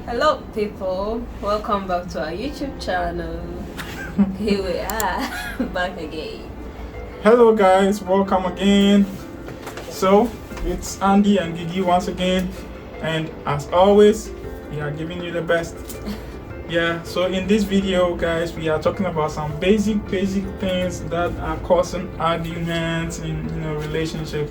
Hello people, welcome back to our YouTube channel. Here we are, back again. Hello guys, welcome again. So it's Andy and Gigi once again, and as always we are giving you the best. So in this video guys, we are talking about some basic things that are causing arguments in relationship.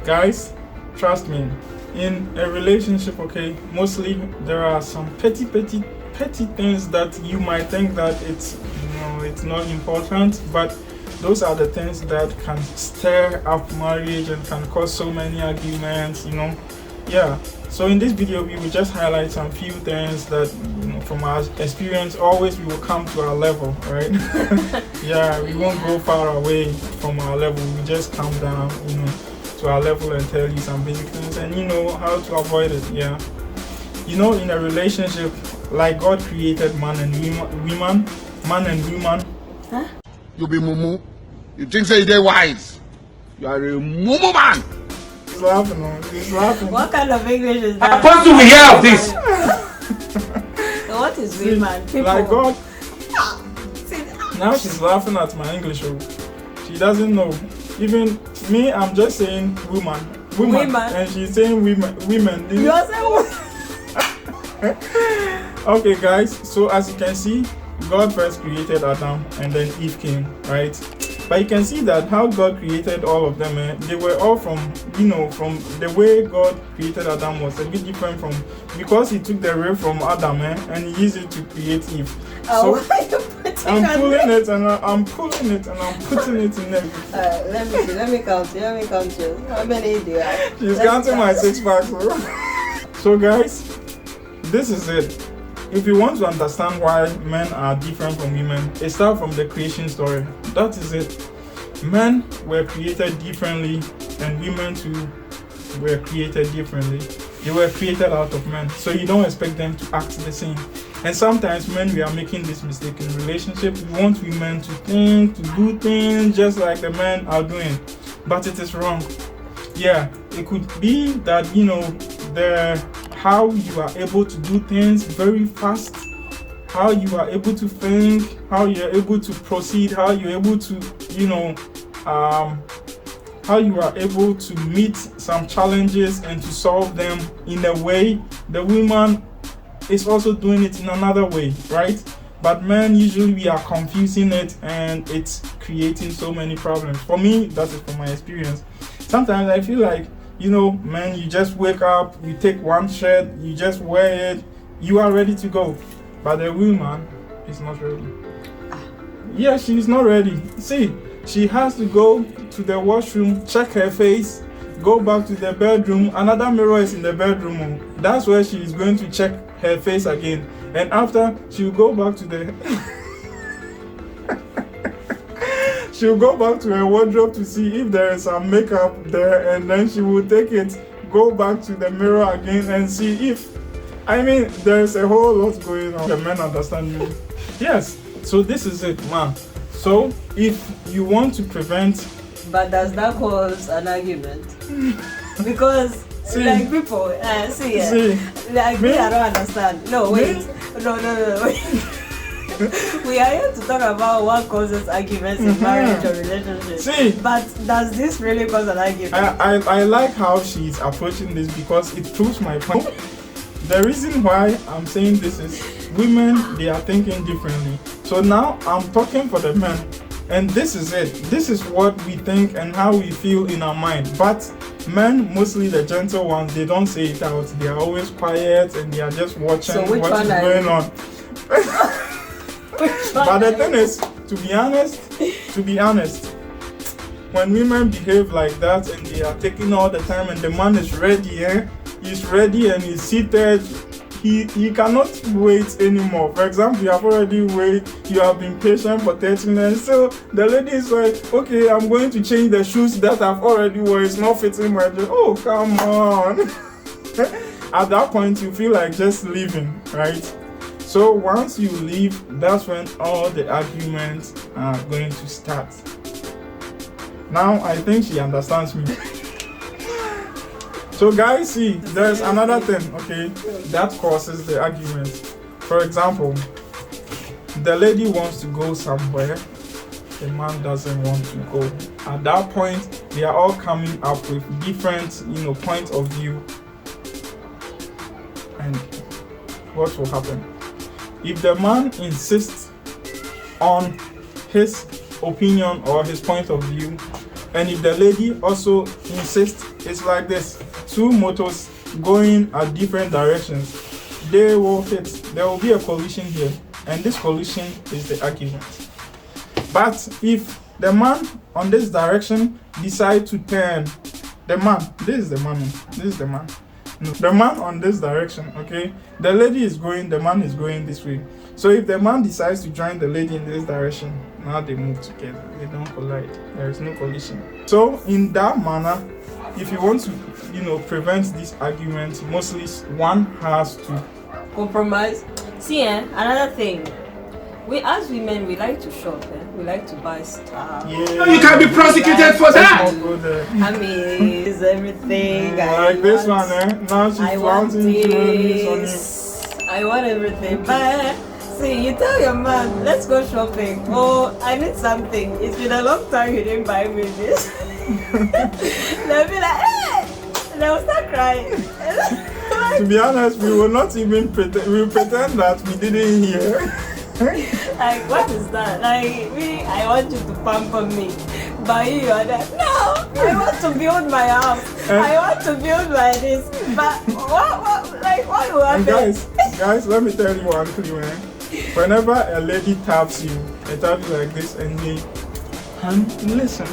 Guys, trust me, in a relationship, okay, mostly there are some petty things that you might think that it's not important, but those are the things that can stir up marriage and can cause so many arguments. So in this video we will just highlight some few things that from our experience always we will come to our level, right? We won't go far away from our level, we just come down to our level and tell you some basic things and how to avoid it. In a relationship, like God created man and woman. Huh? You be mumu. You think say they wise. You are a mumu man. He's laughing. He's laughing. What kind of English is that? How do we hear of this? So what is women? People. Like God. Now she's laughing at my English. She doesn't know. Even me, I'm just saying woman. And she's saying women. You are saying Okay guys, so as you can see, God first created Adam and then Eve came, right? But you can see that how God created all of them, they were all from the way God created Adam was a bit different from, because he took the rib from Adam and he used it to create Eve. Oh, So I'm pulling it and I'm putting it in everything. let me count you. How many do you have? She's counting my 6 packs. So guys, this is it. If you want to understand why men are different from women, it starts from the creation story. That is it. Men were created differently and women too were created differently. They were created out of men. So you don't expect them to act the same. And sometimes men, we are making this mistake in relationship. We want women to think, to do things just like the men are doing. But it is wrong. It could be that how you are able to do things very fast, how you are able to think, how you're able to proceed, how you're able to how you are able to meet some challenges and to solve them in a way. The woman is also doing it in another way, right? But men, usually we are confusing it and it's creating so many problems. For me, that is from my experience. Sometimes I feel like men, you just wake up, you take one shirt, you just wear it, you are ready to go. But the woman is not ready. She's not ready. See, she has to go to the washroom, check her face, go back to the bedroom. Another mirror is in the bedroom. That's where she is going to check her face again. And after, she'll go back to the she'll go back to her wardrobe to see if there is some makeup there, and then she will take it, go back to the mirror again and see if, there's a whole lot going on. The men understand me. Yes, so this is it, man. So if you want to prevent... But does that cause an argument? Because like people, like me, I don't understand. No, wait. No. We are here to talk about what causes arguments in marriage or relationships. But does this really cause an argument? I like how she's approaching this because it proves my point. The reason why I'm saying this is women, they are thinking differently. So now I'm talking for the men. And this is it. This is what we think and how we feel in our mind. But men, mostly the gentle ones, they don't say it out. They are always quiet and they are just watching what is going on. But the thing is, to be honest, when women behave like that and they are taking all the time and the man is ready, he's ready and he's seated, he cannot wait anymore. For example, you have already waited, you have been patient for 30 minutes, so the lady is like, okay, I'm going to change the shoes that I've already worn, it's not fitting my dress. Oh, come on. At that point, you feel like just leaving, right? So once you leave, that's when all the arguments are going to start. Now I think she understands me. So guys, see, there's another thing, okay, that causes the argument. For example, the lady wants to go somewhere, the man doesn't want to go. At that point, they are all coming up with different, points of view. And what will happen? If the man insists on his opinion or his point of view, and if the lady also insists, it's like this, two motors going at different directions, they will hit. There will be a collision here, and this collision is the argument. But if the man on this direction decide to turn, the man on this direction, okay, the lady is going, the man is going this way. So if the man decides to join the lady in this direction, now they move together, they don't collide, there is no collision. So in that manner, if you want to prevent this argument, mostly one has to compromise. See, another thing, we as women, we like to shop, we like to buy stuff. Yeah. You can be prosecuted for that. I mean, it's everything. Like this one, now she's flaunting jewelry on you. I want everything, but see, you tell your man, let's go shopping. Oh, I need something. It's been a long time you didn't buy me this. They'll be like, hey! And they'll start crying. To be honest, we will not even pretend. We will pretend that we didn't hear. Like, what is that? Like, really, I want you to pamper me. But you are that. No, I want to build my house. I want to build my this. But what will happen? Guys, let me tell you one clue, Whenever a lady taps you, it taps you like this, and listen.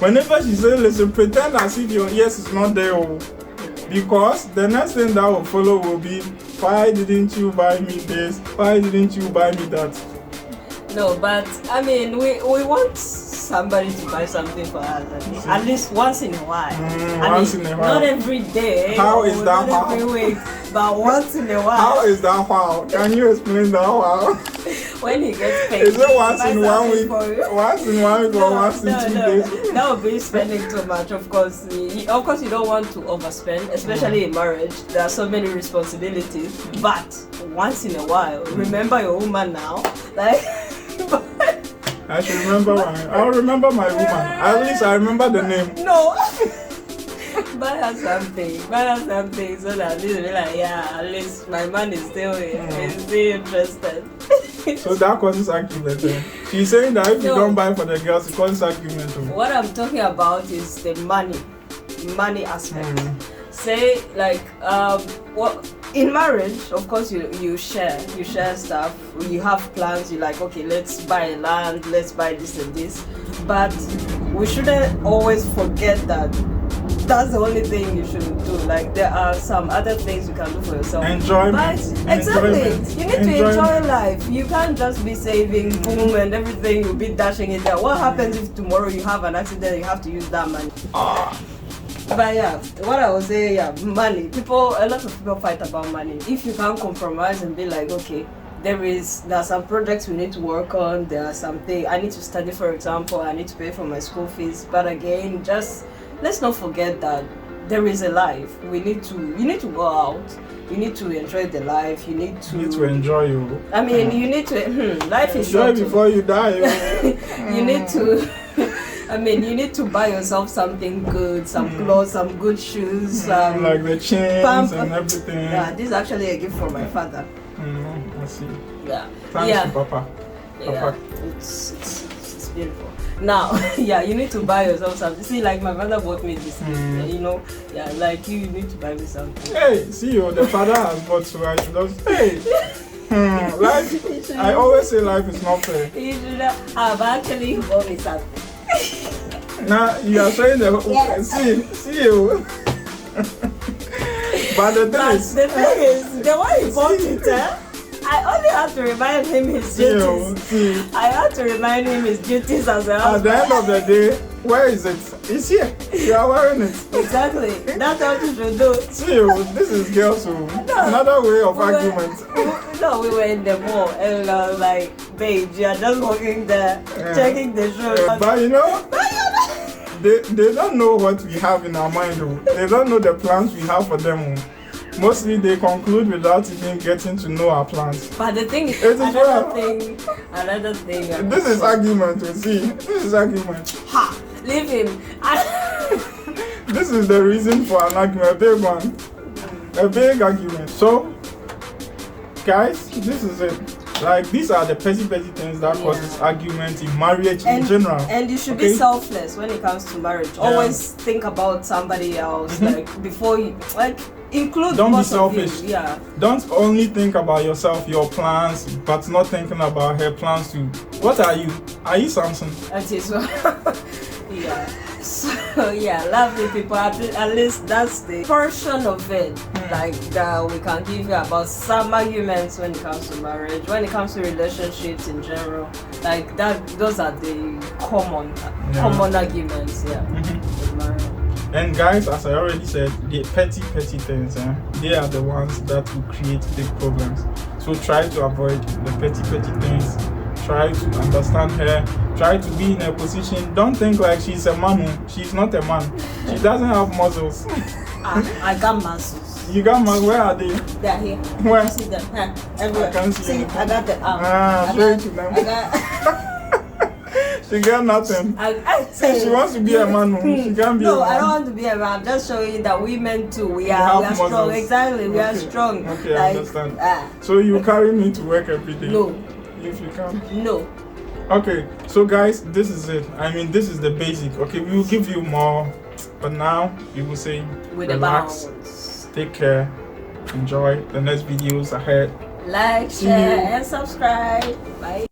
Whenever she says listen, pretend as if your yes is not there, because the next thing that will follow will be, why didn't you buy me this? Why didn't you buy me that? No, but I mean, we want somebody to buy something for us at least once in a while. Once in a while. Not every day. How is that? Not every week, but once in a while. How is that? Wow? Can you explain that? Wow? When he gets paid. Is it once in 1 week? Once in 1 week or once in 2 days? That would be spending too much. Of course, you don't want to overspend, especially in marriage. There are so many responsibilities. But once in a while, remember your woman now. Like. I should remember I'll remember my woman. At least I remember the name. No. Buy her something so that at least be like, yeah, at least my man is still here. He's still interested. So that causes argument. She's saying that if you don't buy for the girls, it causes argument. What I'm talking about is the money aspect. Say like in marriage, of course you share stuff. You have plans. You're like, okay, let's buy land, let's buy this and this. But we shouldn't always forget that that's the only thing you shouldn't do. Like, there are some other things you can do for yourself. Enjoyment. Exactly. You need to enjoy life. You can't just be saving, boom, and everything. You'll be dashing it there. What happens if tomorrow you have an accident? You have to use that money. But yeah, what I was saying, money. A lot of people fight about money. If you can't compromise and be like, okay, there are some projects we need to work on. There are some things I need to study, for example. I need to pay for my school fees. But again, just let's not forget that there is a life. You need to go out. You need to enjoy the life. You need to enjoy you. I mean, you need to. Life is short. Enjoy before you die. You need to. I mean, you need to buy yourself something good, some clothes, some good shoes, like the chains and everything. Yeah, this is actually a gift from my father. I see. Yeah. Thanks to Papa. Yeah. It's beautiful. Now, you need to buy yourself something. See, like my father bought me this, like you need to buy me something. Hey, see the father has bought, so I should just, life, I always say life is not fair. You should have actually bought me something. Now, you are saying see you. But the thing is, the way he bought it, I only have to remind him his duties. I have to remind him his duties as a husband. At the end of the day, where is it? It's here. You are wearing it. Exactly. That's what you should do. See, this is girls who another way of argument. We were in the mall and I was like, babe, you are just walking there, checking the show. But they don't know what we have in our mind. Oh. They don't know the plans we have for them. Oh. Mostly they conclude without even getting to know our plans. But the thing is, another thing. This is argument, you see. This is argument. Ha! Leave him. This is the reason for an argument, a big one. A big argument. So, guys, this is it. Like, these are the petty things that causes argument in marriage in general. And you should be selfless when it comes to marriage. Yeah. Always think about somebody else, like, before you, like, include. Don't be selfish. Yeah. Don't only think about yourself, your plans, but not thinking about her plans too. What are you? Are you Samson? That is what. Yeah. So yeah, lovely people. At least that's the portion of it, like that we can give you about some arguments when it comes to marriage, when it comes to relationships in general. Like that, those are the common arguments. Yeah. With marriage. And guys, as I already said, the petty things, they are the ones that will create big problems. So try to avoid the petty things. Try to understand her. Try to be in her position. Don't think like she's a man. She's not a man. She doesn't have muscles. I got muscles. You got muscles? Where are they? They're here. Where? See them? Everywhere. I can't see I got the show it to them. She got nothing. She wants to be a man. She can't be a man. No, I don't want to be a man. I'm just showing you that women too. We are strong. Exactly. We are strong. Okay, I understand. So you carry me to work every day? No. If you can. No. Okay, so guys, this is it. I mean, this is the basic. Okay, we will give you more, but now we will say relax, take care, enjoy the next videos ahead. Like, share, and subscribe. Bye.